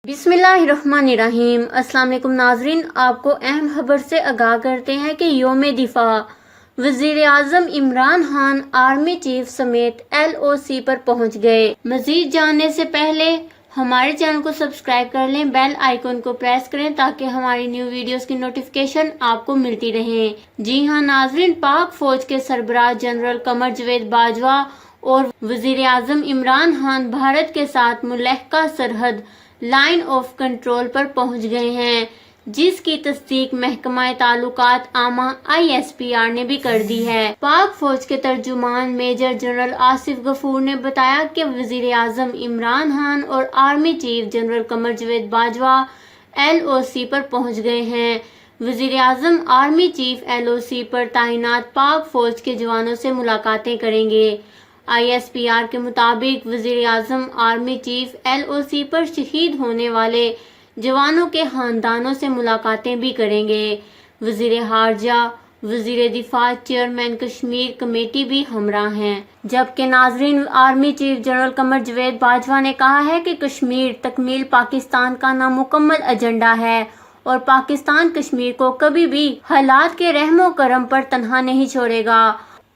बिस्मिल्लाहिर्रहमानिर्रहीम। अस्सलाम वालेकुम नाजरीन, आपको अहम खबर से आगाह करते हैं कि यौम दिफा वज़ीर आज़म इमरान खान आर्मी चीफ समेत LOC पर पहुंच गए। मजीद जानने से पहले हमारे चैनल को सब्सक्राइब कर लें, बेल आइकन को प्रेस करें ताकि हमारी न्यू वीडियोस की नोटिफिकेशन आपको मिलती रहे। जी हां नाजरीन, पाक फौज के सरबराह जनरल कमर जावेद बाजवा और वज़ीर आज़म इमरान खान भारत के साथ मुल्हका सरहद लाइन ऑफ कंट्रोल पर पहुंच गए हैं, जिसकी तस्दीक महकमा ताल्लुकात आमा ISPR ने भी कर दी है। पाक फौज के तर्जुमान मेजर जनरल आसिफ गफूर ने बताया कि वजीर आजम इमरान खान और army chief general Qamar Javed Bajwa LOC पर पहुंच गए हैं। वजीर आजम आर्मी चीफ LOC पर तैनात पाक फौज के जवानों से मुलाकातें करेंगे। ISPR के मुताबिक वजीर आजम आर्मी चीफ LOC पर शहीद होने वाले जवानों के खानदानों से मुलाकातें भी करेंगे। वजीर खारजा, वजीर दिफा, चेयरमैन कश्मीर कमेटी भी हमरा हैं। जबकि नाजरीन, army chief general Qamar Javed Bajwa ने कहा है कि कश्मीर तकमील पाकिस्तान का नामुकम्मल एजेंडा है और पाकिस्तान कश्मीर को कभी भी हालात के रहमो करम पर तन्हा नहीं छोड़ेगा।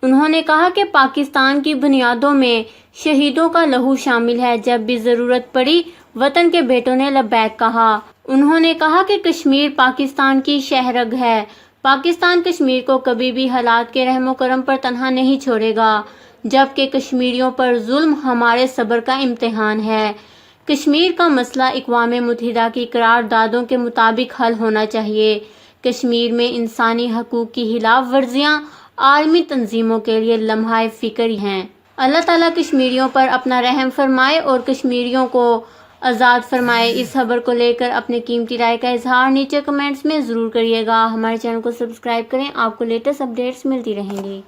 उन्होंने कहा कि पाकिस्तान की बुनियादों में शहीदों का लहू शामिल है। जब भी जरूरत पड़ी वतन के बेटों ने लब्बैक कहा। उन्होंने कहा कि कश्मीर पाकिस्तान की शहरग है। पाकिस्तान कश्मीर को कभी भी हालात के रहमो करम पर तन्हा नहीं छोड़ेगा, जबकि कश्मीरियों पर जुल्म हमारे सब्र का इम्तिहान है। कश्मीर का मसला इक़वाम मुत्तहिदा की करारदादों के मुताबिक हल होना चाहिए। कश्मीर में इंसानी हकूक़ की खिलाफ वर्जियाँ आलमी तंजीमों के लिए लम्हा फिक्र हैं। अल्लाह ताला कश्मीरियों पर अपना रहम फरमाए और कश्मीरियों को आज़ाद फरमाए। इस खबर को लेकर अपने कीमती राय का इजहार नीचे कमेंट्स में ज़रूर करिएगा। हमारे चैनल को सब्सक्राइब करें, आपको लेटेस्ट अपडेट्स मिलती रहेंगी।